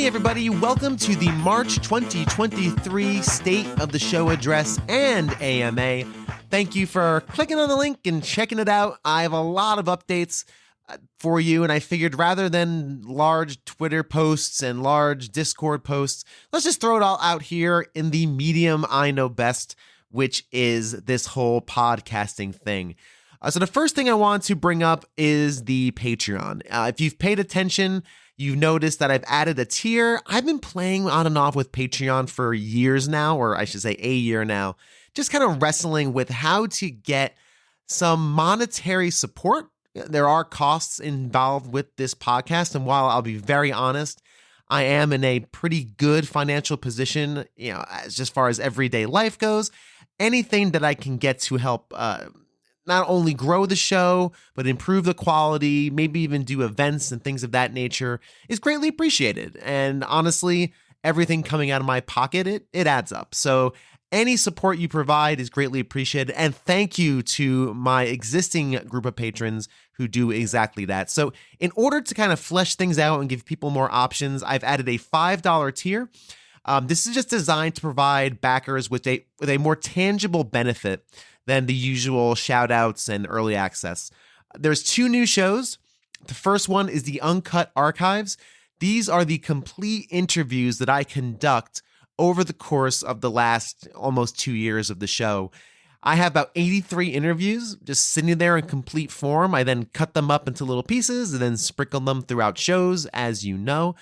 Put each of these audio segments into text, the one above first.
everybody. Welcome to the March 2023 State of the Show address and AMA. Thank you for clicking on the link and checking it out. I have a lot of updates for you, and I figured rather than large Twitter posts and large Discord posts, let's just throw it all out here in the medium I know best, which is this whole podcasting thing. So the first thing I want to bring up is the Patreon. If you've paid attention, you've noticed that I've added a tier. I've been playing on and off with Patreon for years now, or I should say a year now, just kind of wrestling with how to get some monetary support. There are costs involved with this podcast, and while I'll be very honest, I am in a pretty good financial position, as far as everyday life goes. Anything that I can get to help not only grow the show, but improve the quality, maybe even do events and things of that nature is greatly appreciated. And honestly, everything coming out of my pocket, it adds up. So any support you provide is greatly appreciated. And thank you to my existing group of patrons who do exactly that. So in order to kind of flesh things out and give people more options, I've added a $5 tier. This is just designed to provide backers with a more tangible benefit than the usual shout outs and early access. There's 2 new shows. The first one is the Uncut Archives. These are the complete interviews that I conduct over the course of the last almost 2 years of the show. I have about 83 interviews just sitting there in complete form. I then cut them up into little pieces and then sprinkle them throughout shows, as you know.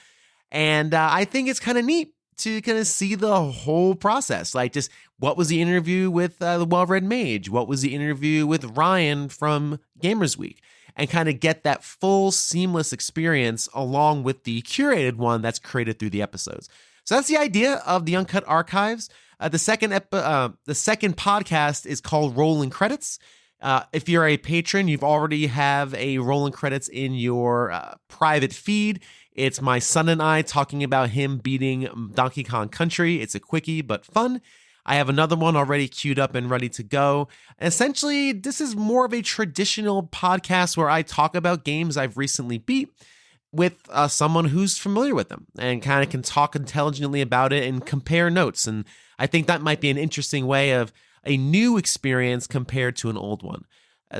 And I think it's kind of neat to kind of see the whole process. Like, just what was the interview with the Well-Read Mage? What was the interview with Ryan from Gamers Week? And kind of get that full seamless experience along with the curated one that's created through the episodes. So that's the idea of the Uncut Archives. The second podcast is called Rolling Credits. If you're a patron, you've already have a Rolling Credits in your private feed. It's my son and I talking about him beating Donkey Kong Country. It's a quickie but fun. I have another one already queued up and ready to go. And essentially, this is more of a traditional podcast where I talk about games I've recently beat with someone who's familiar with them and kind of can talk intelligently about it and compare notes. And I think that might be an interesting way of a new experience compared to an old one.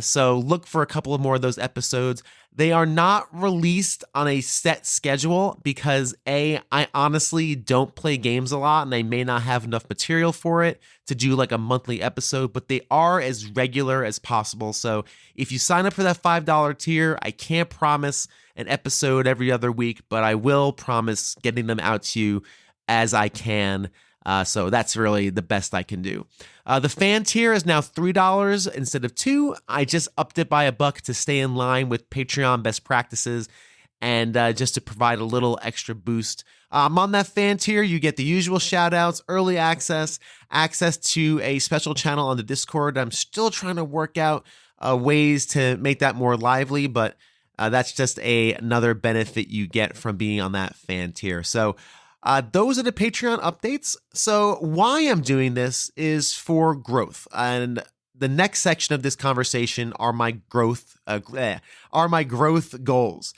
So look for a couple of more of those episodes. They are not released on a set schedule because I honestly don't play games a lot and I may not have enough material for it to do like a monthly episode, but they are as regular as possible. So if you sign up for that $5 tier, I can't promise an episode every other week, but I will promise getting them out to you as I can. So that's really the best I can do. The fan tier is now $3 instead of $2. I just upped it by $1 to stay in line with Patreon best practices and just to provide a little extra boost. On that fan tier, you get the usual shout outs, early access to a special channel on the Discord. I'm still trying to work out ways to make that more lively, but that's just another benefit you get from being on that fan tier. So those are the Patreon updates. So why I'm doing this is for growth. And the next section of this conversation are my growth goals.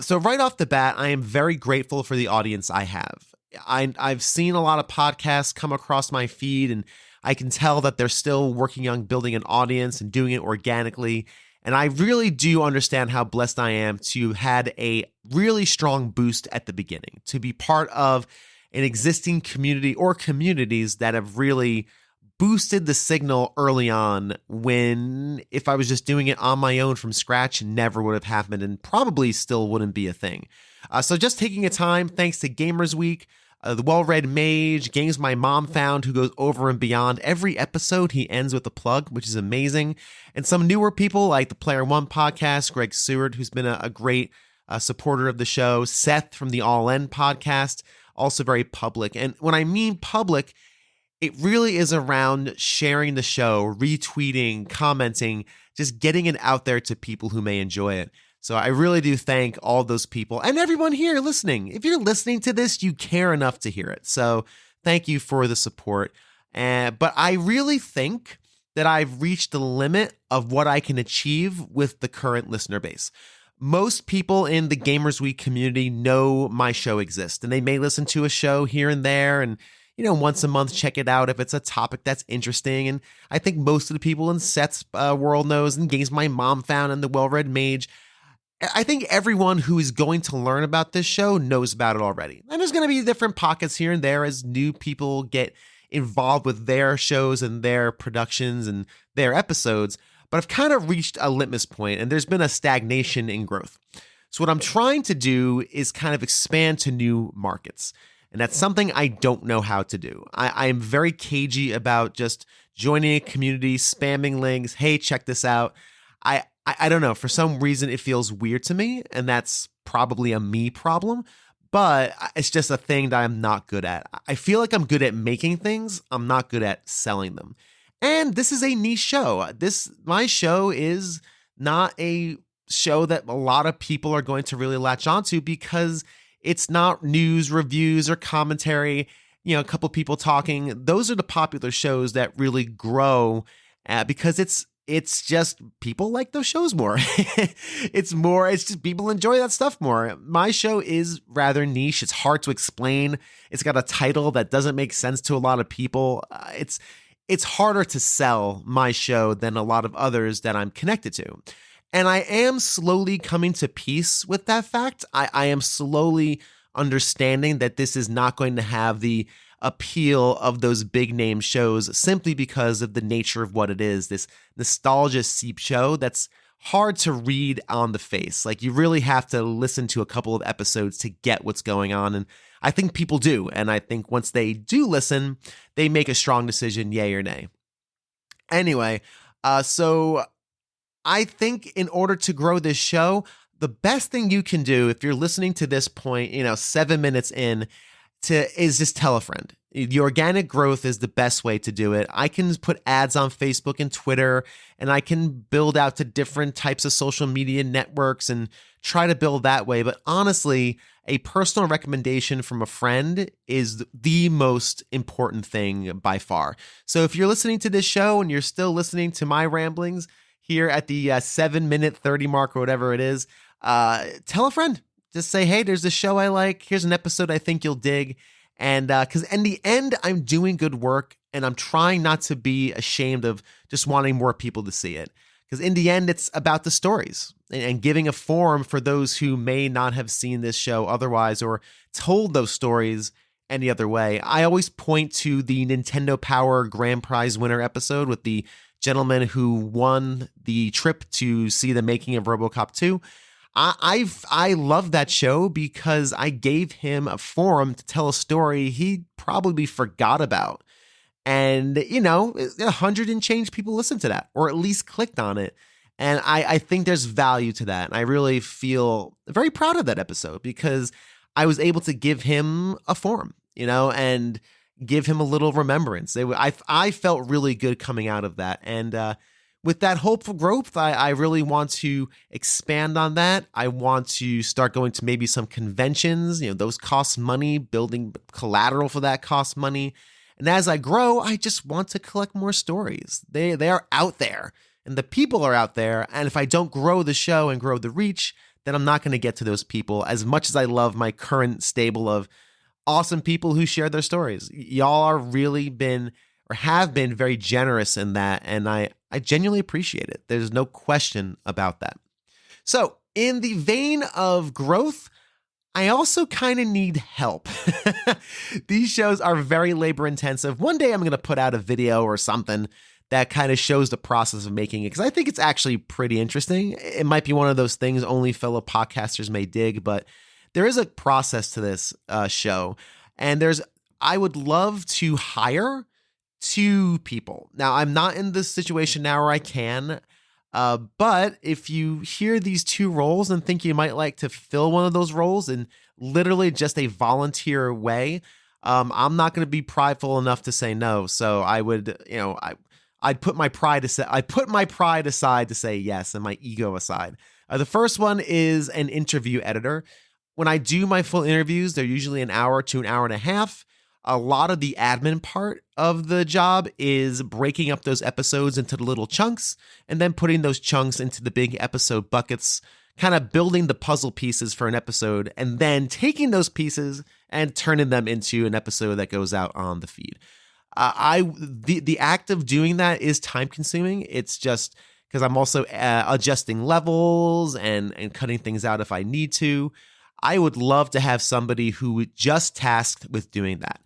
So right off the bat, I am very grateful for the audience I have. I've seen a lot of podcasts come across my feed, and I can tell that they're still working on building an audience and doing it organically. And I really do understand how blessed I am to have had a really strong boost at the beginning, to be part of an existing community or communities that have really boosted the signal early on when, if I was just doing it on my own from scratch, never would have happened and probably still wouldn't be a thing. So just taking a time, thanks to Gamers Week, the Well-Read Mage, Games My Mom Found, who goes over and beyond. Every episode, he ends with a plug, which is amazing. And some newer people like the Player One podcast, Greg Seward, who's been a great supporter of the show. Seth from the All In podcast, also very public. And when I mean public, it really is around sharing the show, retweeting, commenting, just getting it out there to people who may enjoy it. So I really do thank all those people and everyone here listening. If you're listening to this, you care enough to hear it. So thank you for the support. But I really think that I've reached the limit of what I can achieve with the current listener base. most people in the Gamers Week community know my show exists, and they may listen to a show here and there and, once a month check it out if it's a topic that's interesting. And I think most of the people in Seth's world knows, and games my mom found and the Well-Read Mage. I think everyone who is going to learn about this show knows about it already. And there's going to be different pockets here and there as new people get involved with their shows and their productions and their episodes. But I've kind of reached a litmus point, and there's been a stagnation in growth. So what I'm trying to do is kind of expand to new markets. And that's something I don't know how to do. I am very cagey about just joining a community, spamming links. Hey, check this out. I don't know. For some reason, it feels weird to me, and that's probably a me problem. But it's just a thing that I'm not good at. I feel like I'm good at making things. I'm not good at selling them. And this is a niche show. My show is not a show that a lot of people are going to really latch onto because it's not news, reviews, or commentary. A couple people talking. Those are the popular shows that really grow because it's just people like those shows more. It's just people enjoy that stuff more. My show is rather niche. It's hard to explain. It's got a title that doesn't make sense to a lot of people. It's harder to sell my show than a lot of others that I'm connected to. And I am slowly coming to peace with that fact. I am slowly understanding that this is not going to have the appeal of those big name shows simply because of the nature of what it is, this nostalgia seep show that's hard to read on the face. Like, you really have to listen to a couple of episodes to get what's going on. And I think people do. And I think once they do listen, they make a strong decision, yay or nay. Anyway, so I think in order to grow this show, the best thing you can do if you're listening to this point, 7 minutes in, is just tell a friend. The organic growth is the best way to do it. I can put ads on Facebook and Twitter, and I can build out to different types of social media networks and try to build that way. But honestly, a personal recommendation from a friend is the most important thing by far. So if you're listening to this show and you're still listening to my ramblings here at the 7 minute 30 mark or whatever it is, tell a friend. Just say, hey, there's this show I like. Here's an episode I think you'll dig. And because in the end, I'm doing good work, and I'm trying not to be ashamed of just wanting more people to see it. Because in the end, it's about the stories and giving a forum for those who may not have seen this show otherwise or told those stories any other way. I always point to the Nintendo Power Grand Prize winner episode with the gentleman who won the trip to see the making of RoboCop 2. I love that show because I gave him a forum to tell a story he probably forgot about. And, 100 and change people listened to that, or at least clicked on it. And I think there's value to that. And I really feel very proud of that episode because I was able to give him a forum, and give him a little remembrance. I felt really good coming out of that. And, with that hopeful growth, I really want to expand on that. I want to start going to maybe some conventions. Those cost money. Building collateral for that costs money. And as I grow, I just want to collect more stories. They are out there, and the people are out there. And if I don't grow the show and grow the reach, then I'm not going to get to those people. As much as I love my current stable of awesome people who share their stories, y'all are really been or have been very generous in that. And I genuinely appreciate it. There's no question about that. So in the vein of growth, I also kind of need help. These shows are very labor intensive. One day I'm going to put out a video or something that kind of shows the process of making it, because I think it's actually pretty interesting. It might be one of those things only fellow podcasters may dig, but there is a process to this show. And I would love to hire 2 people. Now, I'm not in this situation now where I can, but if you hear these 2 roles and think you might like to fill one of those roles in literally just a volunteer way, I'm not going to be prideful enough to say no. So I would, I'd put my pride aside to say yes, and my ego aside. The first one is an interview editor. When I do my full interviews, they're usually an hour to an hour and a half. A lot of the admin part of the job is breaking up those episodes into the little chunks and then putting those chunks into the big episode buckets, kind of building the puzzle pieces for an episode and then taking those pieces and turning them into an episode that goes out on the feed. The act of doing that is time consuming. It's just because I'm also adjusting levels and cutting things out if I need to. I would love to have somebody who just tasked with doing that,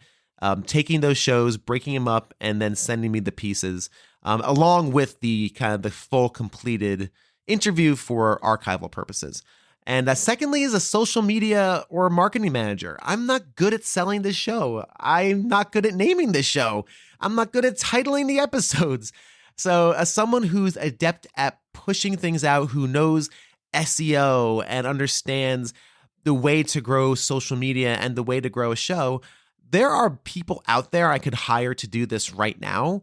taking those shows, breaking them up, and then sending me the pieces, along with the kind of the full completed interview for archival purposes. And secondly is a social media or marketing manager. I'm not good at selling this show. I'm not good at naming this show. I'm not good at titling the episodes. So as someone who's adept at pushing things out, who knows SEO and understands the way to grow social media and the way to grow a show, there are people out there I could hire to do this right now,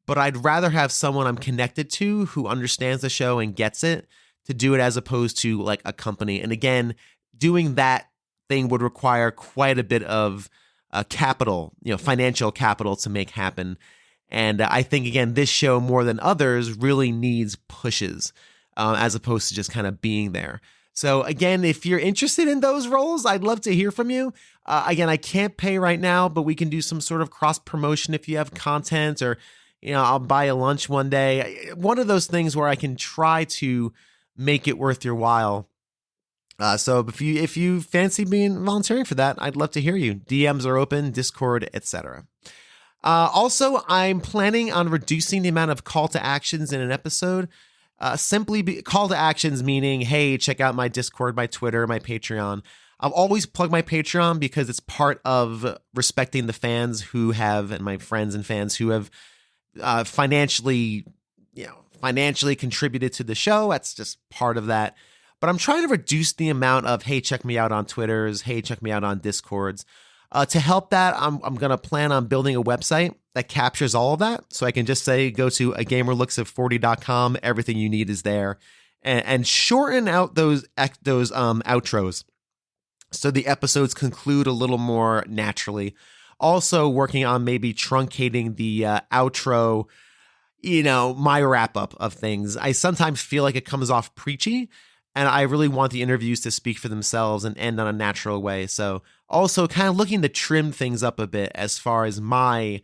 but I'd rather have someone I'm connected to who understands the show and gets it to do it as opposed to like a company. And again, doing that thing would require quite a bit of capital, financial capital to make happen. And I think, again, this show more than others really needs pushes as opposed to just kind of being there. So again, if you're interested in those roles, I'd love to hear from you. Again, I can't pay right now, but we can do some sort of cross promotion if you have content, or I'll buy a lunch one day. One of those things where I can try to make it worth your while. So if you fancy being volunteering for that, I'd love to hear you. DMs are open, Discord, etc. Also, I'm planning on reducing the amount of call to actions in an episode. Call to actions meaning, hey, check out my Discord, my Twitter, my Patreon. I'll always plug my Patreon because it's part of respecting the fans who have, and my friends and fans who have financially contributed to the show. That's just part of that. But I'm trying to reduce the amount of, hey, check me out on Twitters, hey, check me out on Discords. To help that, I'm going to plan on building a website that captures all of that. So I can just say, go to agamerlooksat40.com. Everything you need is there, and shorten out those outros so the episodes conclude a little more naturally. Also working on maybe truncating the outro, my wrap up of things. I sometimes feel like it comes off preachy, and I really want the interviews to speak for themselves and end on a natural way. So also kind of looking to trim things up a bit as far as my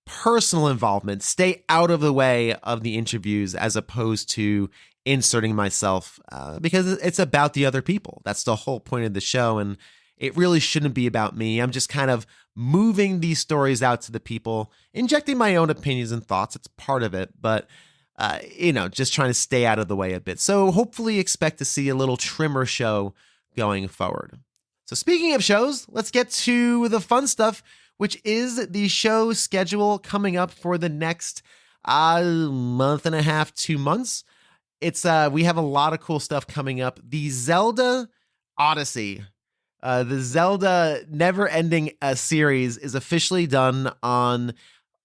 personal involvement, stay out of the way of the interviews as opposed to inserting myself, because it's about the other people. That's the whole point of the show, and it really shouldn't be about me. I'm just kind of moving these stories out to the people, injecting my own opinions and thoughts. It's part of it, but just trying to stay out of the way a bit. So hopefully expect to see a little trimmer show going forward. So speaking of shows, let's get to the fun stuff, which is the show schedule coming up for the next month and a half, 2 months. We have a lot of cool stuff coming up. The Zelda Odyssey, the Zelda Never-Ending series is officially done on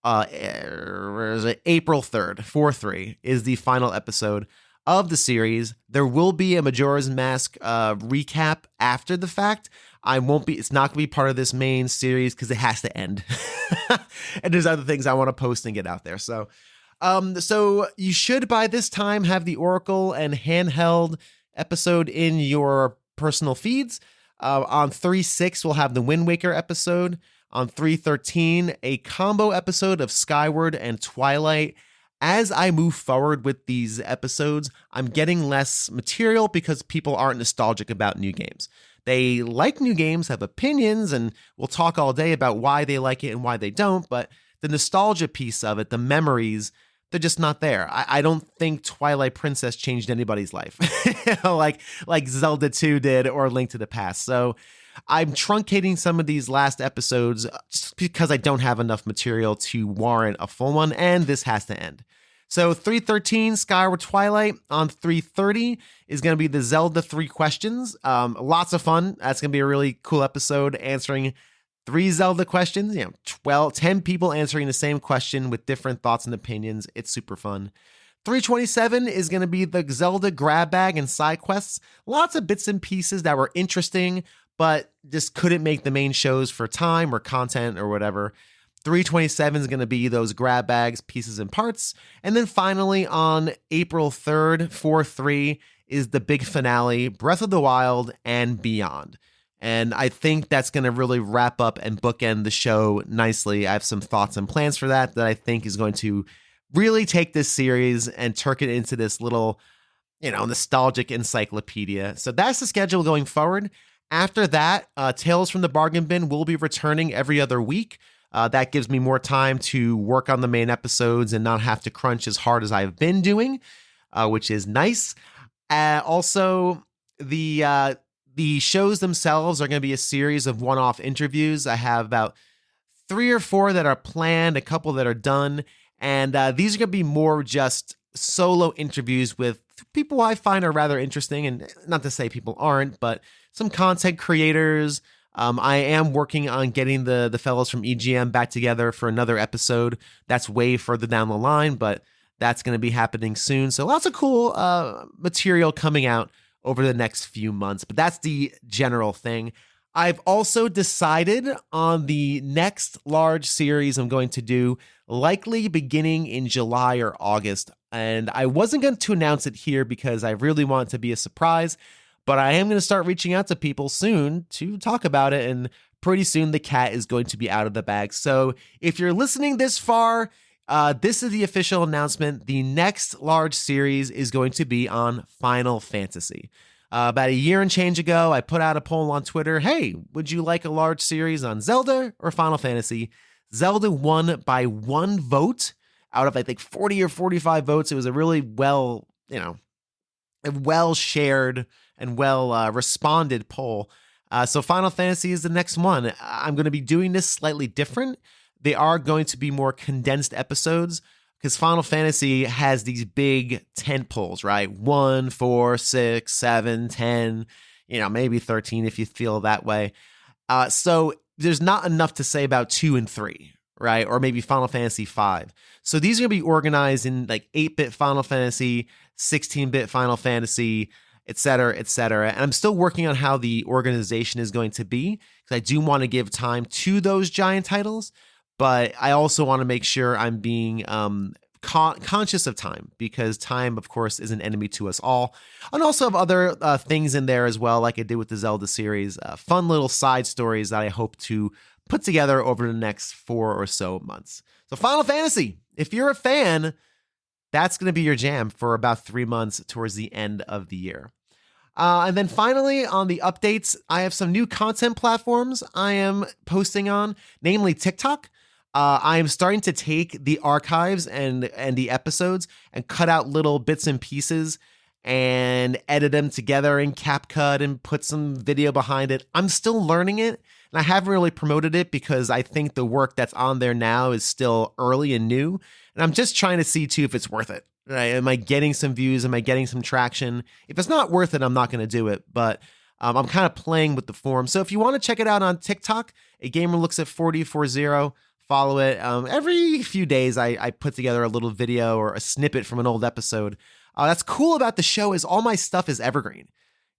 April 3rd. 4/3 is the final episode of the series. There will be a Majora's Mask recap after the fact. It's not going to be part of this main series because it has to end. And there's other things I want to post and get out there. So you should by this time have the Oracle and handheld episode in your personal feeds. On 3/6, we'll have the Wind Waker episode. On 3/13, a combo episode of Skyward and Twilight. As I move forward with these episodes, I'm getting less material because people aren't nostalgic about new games. They like new games, have opinions, and we'll talk all day about why they like it and why they don't, but the nostalgia piece of it, the memories, they're just not there. I don't think Twilight Princess changed anybody's life like Zelda 2 did or Link to the Past. So I'm truncating some of these last episodes just because I don't have enough material to warrant a full one, and this has to end. So 3/13, Skyward Twilight. On 3/30 is going to be the Zelda 3 questions. Lots of fun. That's going to be a really cool episode answering 3 Zelda questions. 10 people answering the same question with different thoughts and opinions. It's super fun. 327 is going to be the Zelda grab bag and side quests. Lots of bits and pieces that were interesting, but just couldn't make the main shows for time or content or whatever. 327 is going to be those grab bags, pieces and parts. And then finally on April 3rd, 4/3, is the big finale, Breath of the Wild and Beyond. And I think that's going to really wrap up and bookend the show nicely. I have some thoughts and plans for that I think is going to really take this series and turn it into this little, nostalgic encyclopedia. So that's the schedule going forward. After that, Tales from the Bargain Bin will be returning every other week. That gives me more time to work on the main episodes and not have to crunch as hard as I've been doing, which is nice. Also, the shows themselves are going to be a series of one-off interviews. I have about 3 or 4 that are planned, a couple that are done, and these are going to be more just solo interviews with people I find are rather interesting, and not to say people aren't, but some content creators. I am working on getting the fellows from EGM back together for another episode. That's way further down the line, but that's going to be happening soon. So lots of cool material coming out over the next few months, but that's the general thing. I've also decided on the next large series I'm going to do, likely beginning in July or August. And I wasn't going to announce it here because I really want it to be a surprise, but I am going to start reaching out to people soon to talk about it. And pretty soon the cat is going to be out of the bag. So if you're listening this far, this is the official announcement. The next large series is going to be on Final Fantasy. About a year and change ago, I put out a poll on Twitter. Hey, would you like a large series on Zelda or Final Fantasy? Zelda won by 1 vote out of, I think, 40 or 45 votes. It was a really well shared and well responded poll. So Final Fantasy is the next one. I'm going to be doing this slightly different. They are going to be more condensed episodes because Final Fantasy has these big tent poles, right? 1, 4, 6, 7, 10, maybe 13 if you feel that way. So there's not enough to say about 2 and 3, right? Or maybe Final Fantasy 5. So these are going to be organized in like 8-bit Final Fantasy, 16-bit Final Fantasy, et cetera, et cetera. And I'm still working on how the organization is going to be because I do want to give time to those giant titles. But I also want to make sure I'm being conscious of time because time, of course, is an enemy to us all. And also have other things in there as well, like I did with the Zelda series, fun little side stories that I hope to put together over the next 4 or so months. So Final Fantasy, if you're a fan, that's going to be your jam for about 3 months towards the end of the year. And then finally, on the updates, I have some new content platforms I am posting on, namely TikTok. I am starting to take the archives and the episodes and cut out little bits and pieces and edit them together in CapCut and put some video behind it. I'm still learning it, and I haven't really promoted it because I think the work that's on there now is still early and new, and I'm just trying to see, too, if it's worth it. Right? Am I getting some views? Am I getting some traction? If it's not worth it, I'm not going to do it, but I'm kind of playing with the form. So if you want to check it out on TikTok, A Gamer Looks at 4040, follow it. Every few days, I put together a little video or a snippet from an old episode. That's cool about the show is all my stuff is evergreen.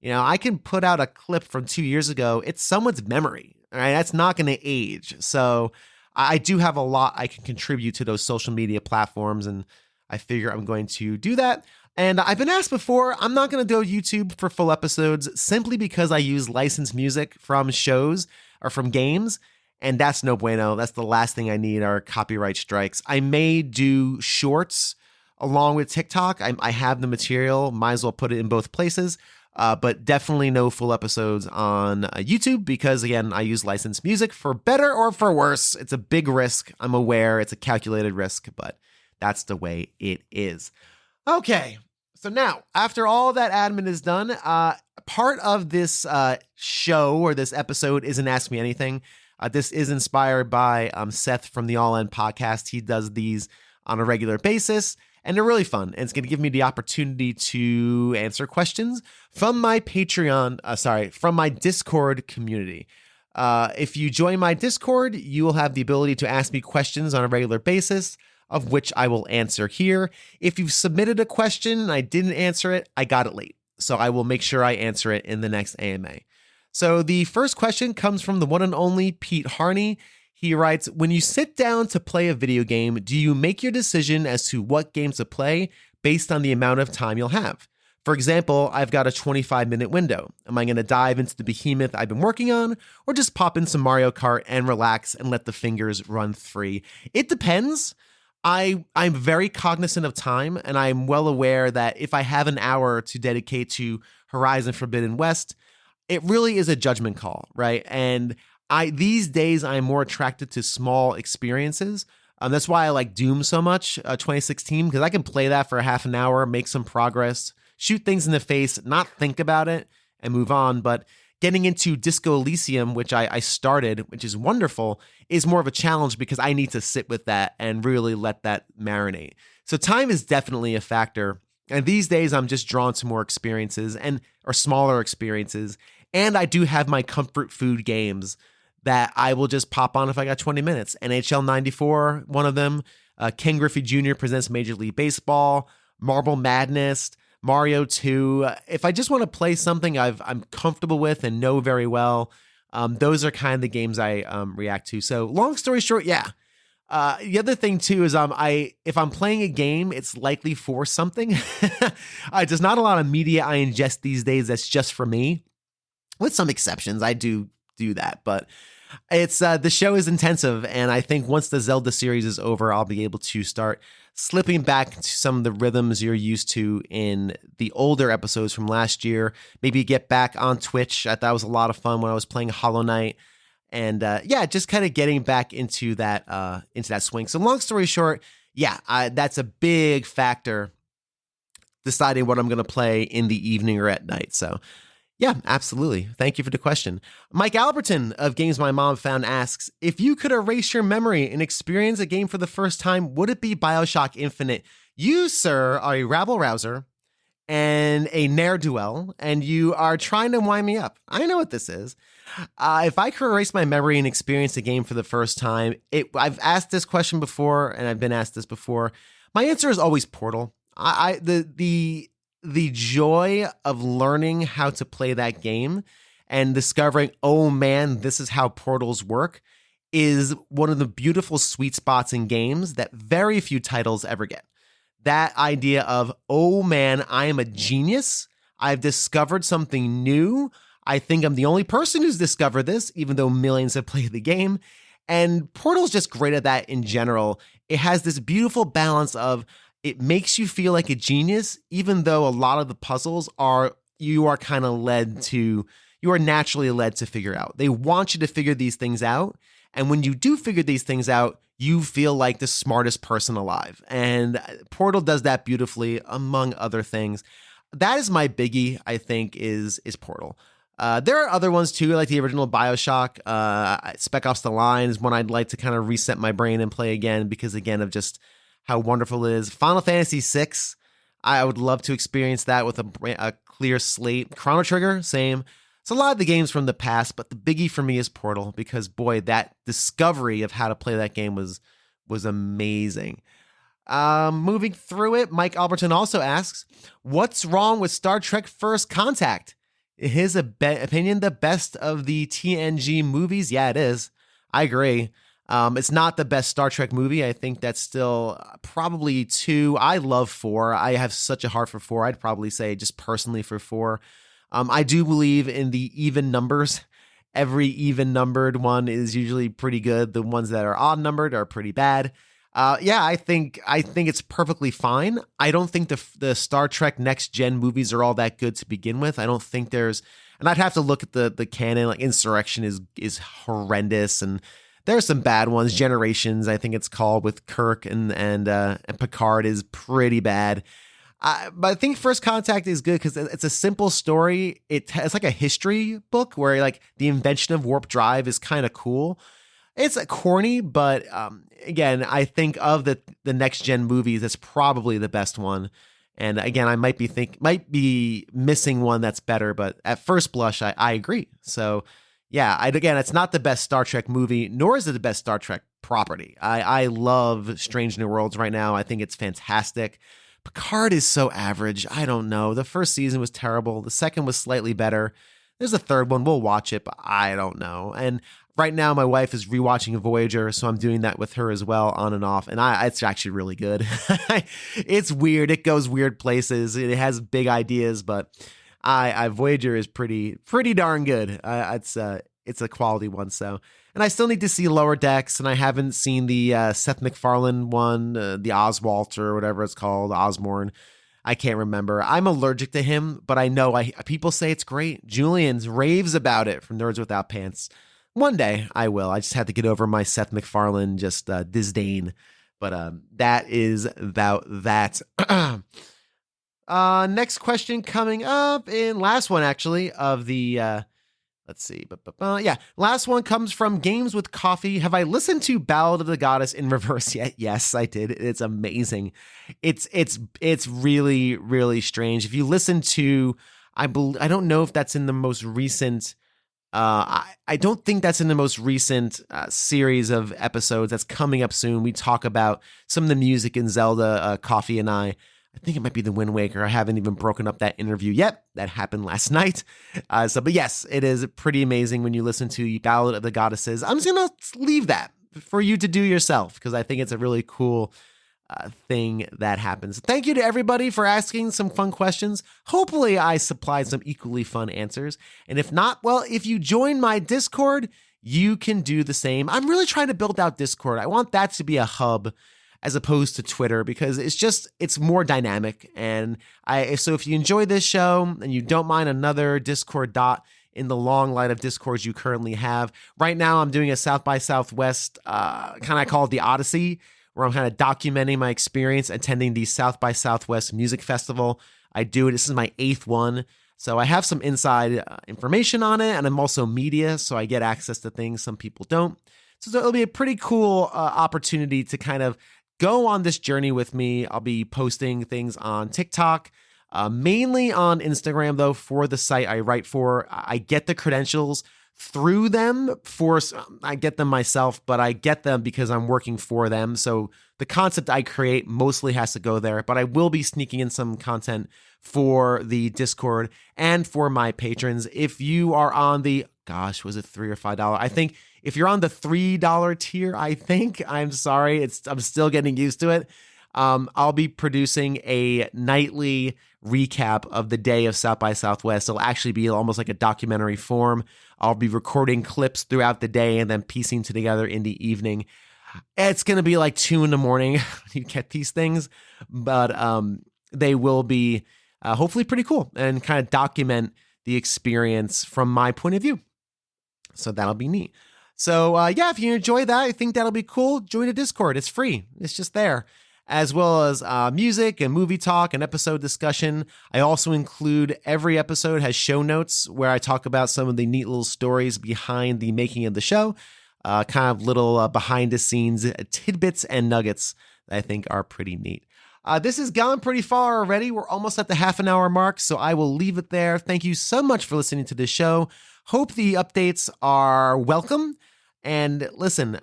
I can put out a clip from 2 years ago. It's someone's memory. All right, that's not going to age. So I do have a lot I can contribute to those social media platforms, and I figure I'm going to do that. And I've been asked before, I'm not going to go YouTube for full episodes simply because I use licensed music from shows or from games. And that's no bueno. That's the last thing I need are copyright strikes. I may do shorts along with TikTok. I have the material. Might as well put it in both places. But definitely no full episodes on YouTube because, again, I use licensed music for better or for worse. It's a big risk. I'm aware it's a calculated risk, but that's the way it is. Okay. So now, after all that admin is done, part of this show or this episode isn't Ask Me Anything. This is inspired by Seth from the All In podcast. He does these on a regular basis, and they're really fun. And it's going to give me the opportunity to answer questions from my from my Discord community. If you join my Discord, you will have the ability to ask me questions on a regular basis, of which I will answer here. If you've submitted a question and I didn't answer it, I got it late. So I will make sure I answer it in the next AMA. So the first question comes from the one and only Pete Harney. He writes, when you sit down to play a video game, do you make your decision as to what game to play based on the amount of time you'll have? For example, I've got a 25-minute window. Am I going to dive into the behemoth I've been working on, or just pop in some Mario Kart and relax and let the fingers run free? It depends. I'm very cognizant of time, and I'm well aware that if I have an hour to dedicate to Horizon Forbidden West, it really is a judgment call, right? And these days I'm more attracted to small experiences. That's why I like Doom so much, 2016, because I can play that for a half an hour, make some progress, shoot things in the face, not think about it, and move on. But getting into Disco Elysium, which I started, which is wonderful, is more of a challenge because I need to sit with that and really let that marinate. So time is definitely a factor. And these days I'm just drawn to more experiences or smaller experiences. And I do have my comfort food games that I will just pop on if I got 20 minutes. NHL 94, one of them. Ken Griffey Jr. presents Major League Baseball, Marble Madness, Mario 2. If I just want to play something I'm comfortable with and know very well, those are kind of the games I react to. So long story short, yeah. The other thing too is if I'm playing a game, it's likely for something. There's not a lot of media I ingest these days that's just for me. With some exceptions, I do that, but it's the show is intensive, and I think once the Zelda series is over, I'll be able to start slipping back to some of the rhythms you're used to in the older episodes from last year. Maybe get back on Twitch. I thought it was a lot of fun when I was playing Hollow Knight, and just kind of getting back into that swing. So long story short, that's a big factor deciding what I'm going to play in the evening or at night. So. Yeah, absolutely. Thank you for the question. Mike Alberton of Games My Mom Found asks, if you could erase your memory and experience a game for the first time, would it be BioShock Infinite? You, sir, are a rabble-rouser and a ne'er-do-well, and you are trying to wind me up. I know what this is. If I could erase my memory and experience a game for the first time, I've asked this question before, and I've been asked this before. My answer is always Portal. The joy of learning how to play that game and discovering, oh man, this is how portals work, is one of the beautiful sweet spots in games that very few titles ever get. That idea of, oh man, I am a genius. I've discovered something new. I think I'm the only person who's discovered this, even though millions have played the game. And Portal's just great at that in general. It has this beautiful balance of, it makes you feel like a genius, even though a lot of the puzzles you are naturally led to figure out. They want you to figure these things out. And when you do figure these things out, you feel like the smartest person alive. And Portal does that beautifully, among other things. That is my biggie, I think, is Portal. There are other ones too, like the original BioShock. Spec Ops: The Line is one I'd like to kind of reset my brain and play again because, again, of just how wonderful it is. Final Fantasy VI, I would love to experience that with a clear slate. Chrono Trigger, same. It's a lot of the games from the past, but the biggie for me is Portal because, boy, that discovery of how to play that game was amazing. Moving through it, Mike Alberton also asks, what's wrong with Star Trek First Contact? In his opinion, the best of the TNG movies? Yeah, it is. I agree. It's not the best Star Trek movie. I think that's still probably 2. I love 4. I have such a heart for 4. I'd probably say just personally for 4. I do believe in the even numbers. Every even numbered one is usually pretty good. The ones that are odd numbered are pretty bad. I think it's perfectly fine. I don't think the Star Trek Next Gen movies are all that good to begin with. I don't think there's, and I'd have to look at the canon. Like Insurrection is horrendous, and there are some bad ones. Generations, I think it's called, with Kirk and Picard is pretty bad. But I think First Contact is good because it's a simple story. It's like a history book where like the invention of warp drive is kind of cool. It's corny, but again, I think of the next gen movies, that's probably the best one. And again, I might be missing one that's better, but at first blush, I agree. So yeah, again, it's not the best Star Trek movie, nor is it the best Star Trek property. I love Strange New Worlds right now. I think it's fantastic. Picard is so average. I don't know. The first season was terrible. The second was slightly better. There's a third one. We'll watch it, but I don't know. And right now, my wife is rewatching Voyager, so I'm doing that with her as well, on and off. And it's actually really good. It's weird. It goes weird places. It has big ideas, but Voyager is pretty darn good. It's a quality one. So, and I still need to see Lower Decks, and I haven't seen the Seth MacFarlane one, the Oswalt or whatever it's called, Osborne. I can't remember. I'm allergic to him, but I know people say it's great. Julian's raves about it from Nerds Without Pants. One day I will. I just have to get over my Seth MacFarlane disdain. But that is about that. Next question coming up, and last one actually of the let's see. Last one comes from Games with Coffee. Have I listened to Ballad of the Goddess in reverse yet? Yes, I did. It's amazing. It's really, really strange. If you listen to, I don't know if that's in the most recent. I don't think that's in the most recent series of episodes that's coming up soon. We talk about some of the music in Zelda. Coffee and I think it might be the Wind Waker. I haven't even broken up that interview yet. That happened last night. But yes, it is pretty amazing when you listen to Ballad of the Goddesses. I'm just going to leave that for you to do yourself because I think it's a really cool thing that happens. Thank you to everybody for asking some fun questions. Hopefully I supplied some equally fun answers. And if not, well, if you join my Discord, you can do the same. I'm really trying to build out Discord. I want that to be a hub as opposed to Twitter, because it's more dynamic. And so if you enjoy this show and you don't mind another Discord dot in the long line of Discords you currently have, right now I'm doing a South by Southwest, kind of called the Odyssey, where I'm kind of documenting my experience attending the South by Southwest Music Festival. This is my 8th one. So I have some inside information on it, and I'm also media, so I get access to things some people don't. So it'll be a pretty cool opportunity to kind of go on this journey with me. I'll be posting things on TikTok, mainly on Instagram, though, for the site I write for. I get the credentials through them. I get them myself, but I get them because I'm working for them. So the content I create mostly has to go there, but I will be sneaking in some content for the Discord and for my patrons. If you are on the, was it $3 or $5? I think if you're on the $3 tier, I'm sorry, I'm still getting used to it. I'll be producing a nightly recap of the day of South by Southwest. It'll actually be almost like a documentary form. I'll be recording clips throughout the day and then piecing together in the evening. It's going to be like 2 a.m. when you get these things, but they will be hopefully pretty cool and kind of document the experience from my point of view. So that'll be neat. So if you enjoy that, I think that'll be cool. Join the Discord. It's free. It's just there. As well as music and movie talk and episode discussion. I also include, every episode has show notes where I talk about some of the neat little stories behind the making of the show. Kind of little behind the scenes tidbits and nuggets that I think are pretty neat. This has gone pretty far already. We're almost at the half-an-hour mark, so I will leave it there. Thank you so much for listening to this show. Hope the updates are welcome. And listen,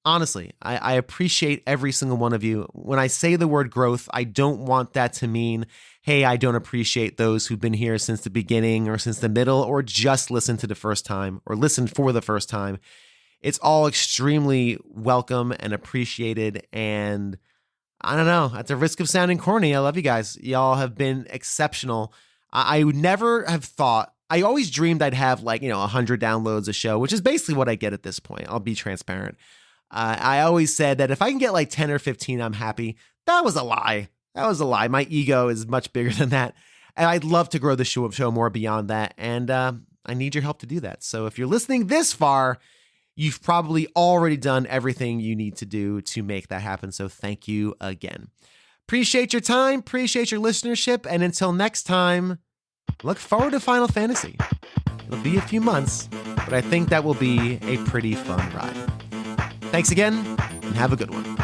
honestly, I appreciate every single one of you. When I say the word growth, I don't want that to mean, hey, I don't appreciate those who've been here since the beginning or since the middle or just listened to the first time or listened for the first time. It's all extremely welcome and appreciated. And I don't know, at the risk of sounding corny, I love you guys. Y'all have been exceptional. I would never have thought, I always dreamed I'd have 100 downloads a show, which is basically what I get at this point. I'll be transparent. I always said that if I can get 10 or 15, I'm happy. That was a lie. My ego is much bigger than that. And I'd love to grow the show more beyond that. And I need your help to do that. So if you're listening this far, you've probably already done everything you need to do to make that happen. So thank you again. Appreciate your time. Appreciate your listenership. And until next time, look forward to Final Fantasy. It'll be a few months, but I think that will be a pretty fun ride. Thanks again, and have a good one.